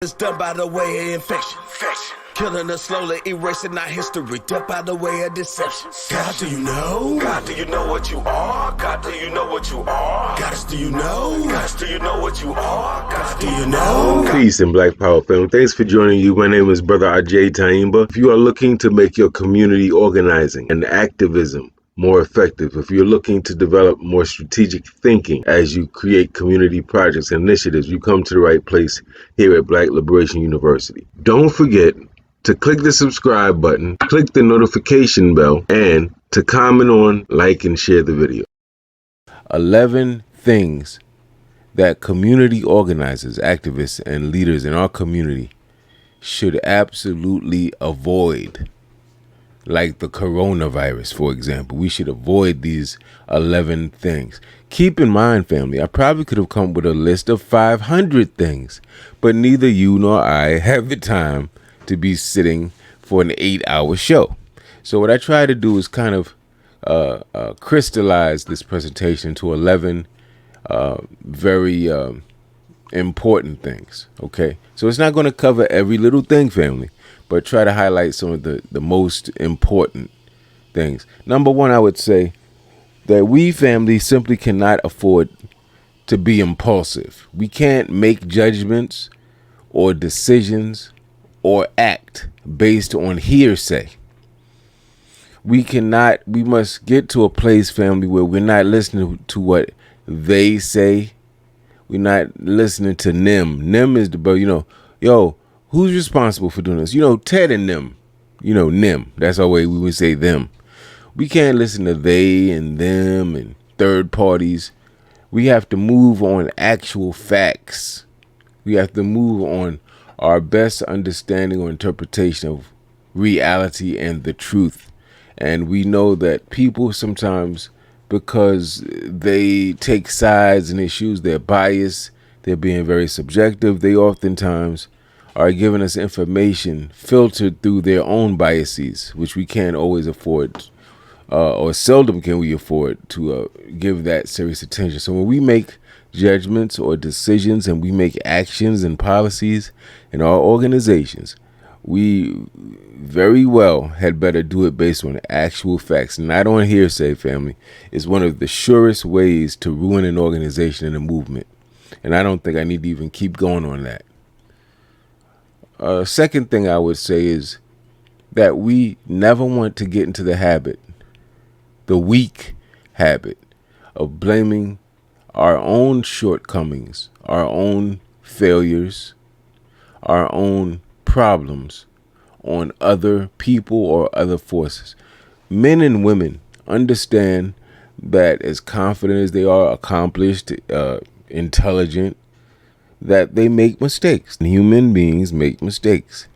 It's done by the way of infection. Killing us slowly, erasing our history. Death by the way of deception. God, do you know? God, do you know what you are? God, do you know what you are? Goddess, do you know? Goddess, do you know what you are? Goddess, do you know? Peace and Black Power family. Thanks for joining you. My name is Brother Agyei Tyehimba. If you are looking to make your community organizing and activism more effective, if you're looking to develop more strategic thinking as you create community projects and initiatives, you come to the right place here at Black Liberation University. Don't forget to click the subscribe button, click the notification bell, and to comment on, like, and share the video. 11 things that community organizers, activists, and leaders in our community should absolutely avoid. Like the coronavirus, for example. We should avoid these 11 things. Keep in mind, family, I probably could have come with a list of 500 things, but neither you nor I have the time to be sitting for an 8-hour show. So what I try to do is kind of crystallize this presentation to 11 very important things. Okay, so it's not going to cover every little thing, family, but try to highlight some of the most important things. Number one, I would say that we, family, simply cannot afford to be impulsive. We can't make judgments or decisions or act based on hearsay. We must get to a place, family, where we're not listening to what they say. We're not listening to them. Them is the, yo, who's responsible for doing this? Ted and them, them. That's our way we would say them. We can't listen to they and them and third parties. We have to move on actual facts. We have to move on our best understanding or interpretation of reality and the truth. And we know that people sometimes, because they take sides in issues, they're biased, they're being very subjective, they oftentimes are giving us information filtered through their own biases, which we can't always afford, or seldom can we afford to give that serious attention. So when we make judgments or decisions and we make actions and policies in our organizations, we very well had better do it based on actual facts, not on hearsay, family. It's one of the surest ways to ruin an organization and a movement. And I don't think I need to even keep going on that. Second thing I would say is that we never want to get into the habit, the weak habit, of blaming our own shortcomings, our own failures, our own problems on other people or other forces. Men and women understand that, as confident as they are, accomplished, intelligent, that they make mistakes. Human beings make mistakes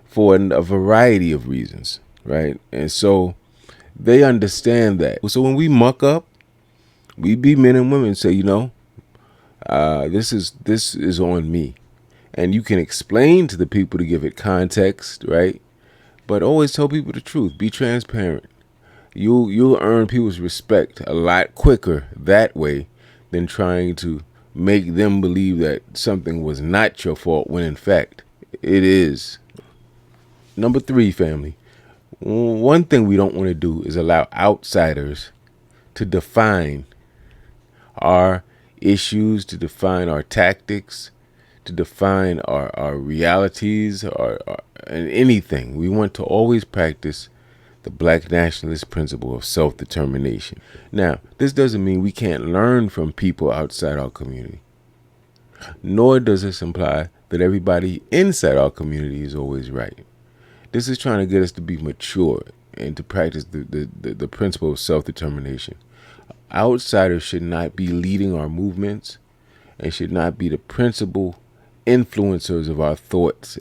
for a variety of reasons, right? And so they understand that. So when we muck up, we be men and women, say, this is on me. And you can explain to the people to give it context, right? But always tell people the truth. Be transparent. You'll earn people's respect a lot quicker that way than trying to make them believe that something was not your fault when in fact it is. Number 3, family. One thing we don't want to do is allow outsiders to define our issues, to define our tactics, to define our realities, or anything. We want to always practice the Black nationalist principle of self-determination. Now, this doesn't mean we can't learn from people outside our community, nor does this imply that everybody inside our community is always right. This is trying to get us to be mature and to practice the principle of self-determination. Outsiders should not be leading our movements and should not be the principal influencers of our thoughts.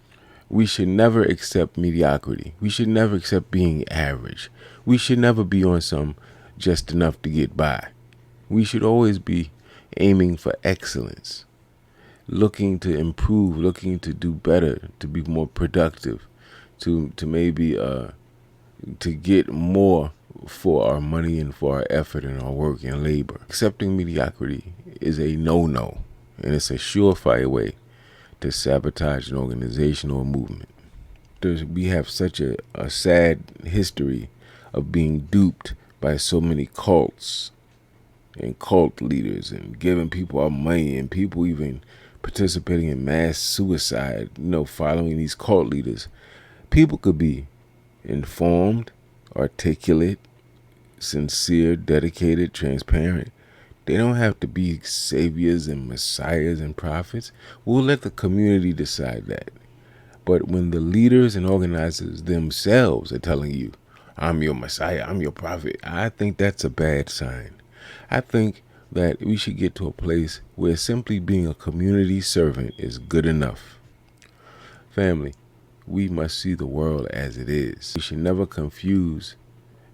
We should never accept mediocrity. We should never accept being average. We should never be on some just enough to get by. We should always be aiming for excellence, looking to improve, looking to do better, to be more productive, to maybe to get more for our money and for our effort and our work and labor. Accepting mediocrity is a no-no, and it's a surefire way to sabotage an organization or a movement. We have such a sad history of being duped by so many cults and cult leaders and giving people our money, and people even participating in mass suicide, following these cult leaders. People could be informed, articulate, sincere, dedicated, transparent. They don't have to be saviors and messiahs and prophets. We'll let the community decide that. But when the leaders and organizers themselves are telling you, I'm your messiah, I'm your prophet, I think that's a bad sign. I think that we should get to a place where simply being a community servant is good enough. Family, we must see the world as it is. We should never confuse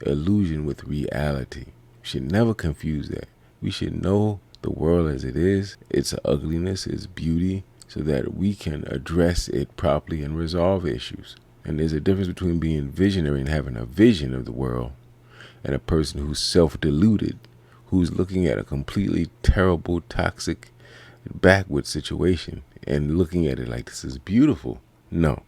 illusion with reality. We should never confuse that. We should know the world as it is, its ugliness, its beauty, so that we can address it properly and resolve issues. And there's a difference between being visionary and having a vision of the world, and a person who's self-deluded, who's looking at a completely terrible, toxic, backward situation and looking at it like this is beautiful. No,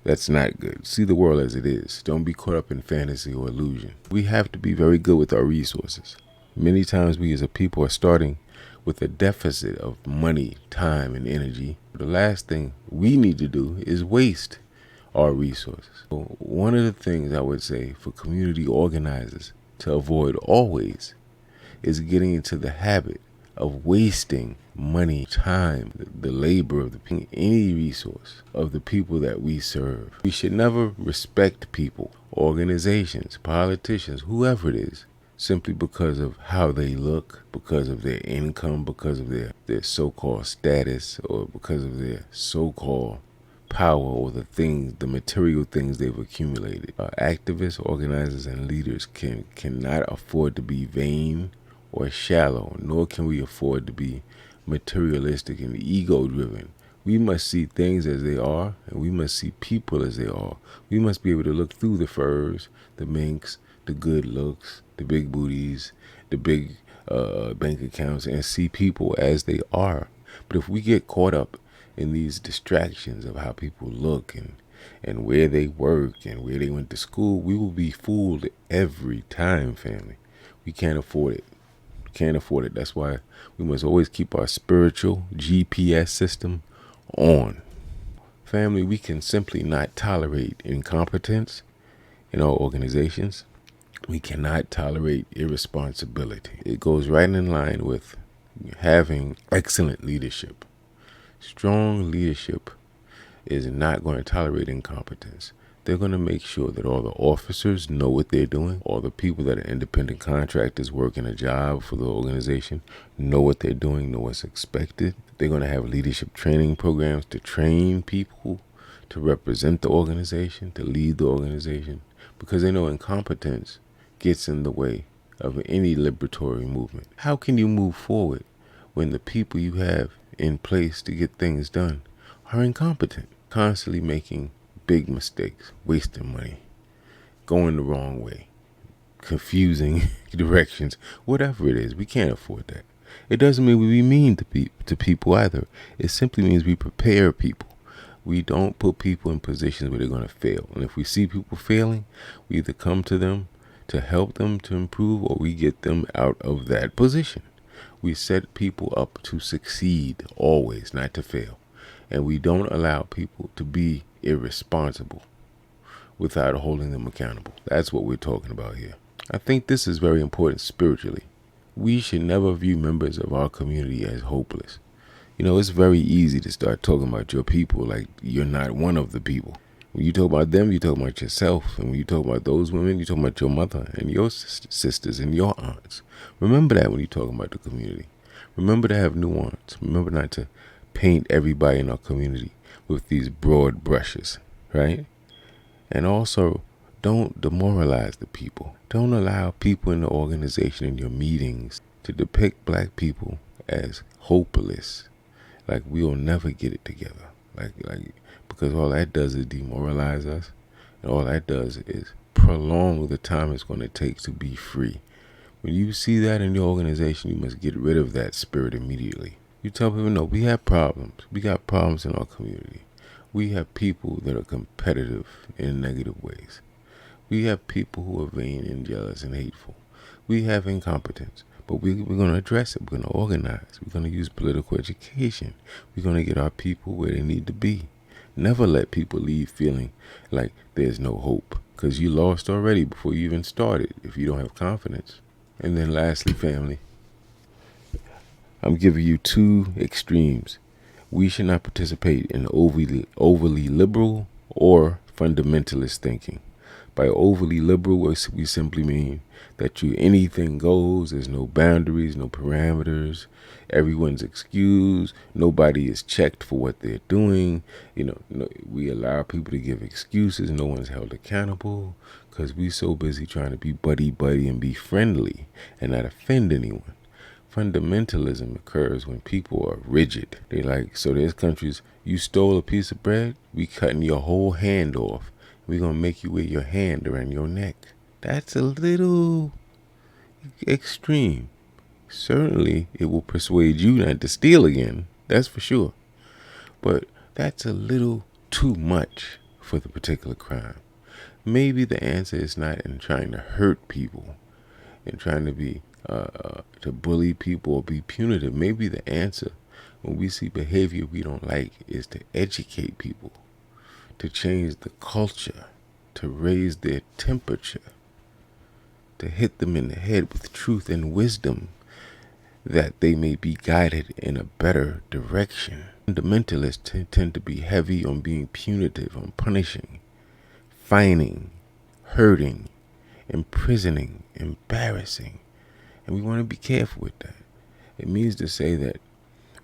that's not good. See the world as it is. Don't be caught up in fantasy or illusion. We have to be very good with our resources. Many times we as a people are starting with a deficit of money, time, and energy. The last thing we need to do is waste our resources. So one of the things I would say for community organizers to avoid always is getting into the habit of wasting money, time, the labor of any resource of the people that we serve. We should never respect people, organizations, politicians, whoever it is, simply because of how they look, because of their income, because of their so-called status, or because of their so-called power, or the material things they've accumulated. Activists, organizers, and leaders cannot afford to be vain or shallow, nor can we afford to be materialistic and ego-driven. We must see things as they are, and we must see people as they are. We must be able to look through the furs, the minks, the good looks, the big booties, the big bank accounts, and see people as they are. But if we get caught up in these distractions of how people look and where they work and where they went to school, we will be fooled every time, family. We can't afford it. Can't afford it. That's why we must always keep our spiritual GPS system on. Family, we can simply not tolerate incompetence in our organizations. We cannot tolerate irresponsibility. It goes right in line with having excellent leadership. Strong leadership is not going to tolerate incompetence. They're going to make sure that all the officers know what they're doing. All the people that are independent contractors working a job for the organization know what they're doing, know what's expected. They're going to have leadership training programs to train people to represent the organization, to lead the organization, because they know incompetence gets in the way of any liberatory movement. How can you move forward when the people you have in place to get things done are incompetent, constantly making big mistakes, wasting money, going the wrong way, confusing directions, whatever it is? We can't afford that. It doesn't mean we be mean to people either. It simply means we prepare people. We don't put people in positions where they're going to fail. And if we see people failing, we either come to them to help them to improve, or we get them out of that position. We set people up to succeed always, not to fail. And we don't allow people to be irresponsible without holding them accountable. That's what we're talking about here. I think this is very important spiritually. We should never view members of our community as hopeless. It's very easy to start talking about your people like you're not one of the people. When you talk about them, you talk about yourself. And when you talk about those women, you talk about your mother and your sisters and your aunts. Remember that when you talk about the community. Remember to have nuance. Remember not to paint everybody in our community with these broad brushes, right? And also, don't demoralize the people. Don't allow people in the organization, in your meetings, to depict black people as hopeless, like we'll never get it together, because all that does is demoralize us, and all that does is prolong the time it's going to take to be free. When you see that in your organization, you must get rid of that spirit immediately. You tell people, no, we have problems. We got problems in our community. We have people that are competitive in negative ways. We have people who are vain and jealous and hateful. We have incompetence. But we're going to address it. We're going to organize. We're going to use political education. We're going to get our people where they need to be. Never let people leave feeling like there's no hope, because you lost already before you even started if you don't have confidence. And then lastly, family, I'm giving you two extremes. We should not participate in overly liberal or fundamentalist thinking. By overly liberal, we simply mean that anything goes. There's no boundaries, no parameters. Everyone's excused. Nobody is checked for what they're doing. We allow people to give excuses. No one's held accountable because we're so busy trying to be buddy and be friendly and not offend anyone. Fundamentalism occurs when people are rigid. So there's countries, you stole a piece of bread, we cutting your whole hand off. We're going to make you wear your hand around your neck. That's a little extreme. Certainly, it will persuade you not to steal again. That's for sure. But that's a little too much for the particular crime. Maybe the answer is not in trying to hurt people and trying to be to bully people or be punitive. Maybe the answer when we see behavior we don't like is to educate people, to change the culture, to raise their temperature, to hit them in the head with truth and wisdom that they may be guided in a better direction. Fundamentalists tend to be heavy on being punitive, on punishing, fining, hurting, imprisoning, embarrassing. And we want to be careful with that. It means to say that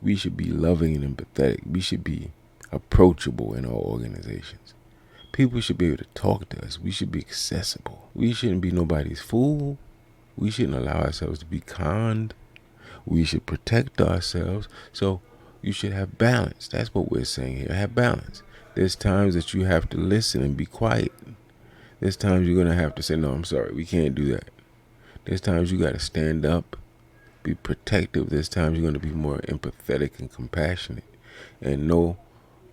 we should be loving and empathetic. We should be approachable in our organizations. People should be able to talk to us. We should be accessible. We shouldn't be nobody's fool. We shouldn't allow ourselves to be conned. We should protect ourselves. So you should have balance. That's what we're saying here. Have balance. There's times that you have to listen and be quiet. There's times you're going to have to say, no, I'm sorry, we can't do that. There's times you got to stand up, be protective. There's times you're going to be more empathetic and compassionate. And know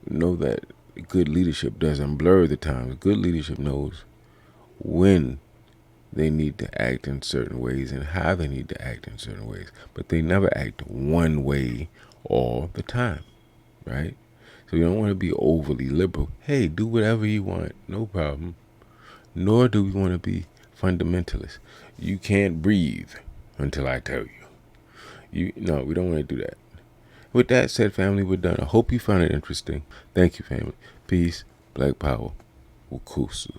that good leadership doesn't blur the times. Good leadership knows when they need to act in certain ways and how they need to act in certain ways. But they never act one way all the time, right? So you don't want to be overly liberal. Hey, do whatever you want, no problem. Nor do we want to be fundamentalist. You can't breathe until I tell you. No, we don't want to do that. With that said, family, we're done. I hope you found it interesting. Thank you, family. Peace. Black Power. Ukusu.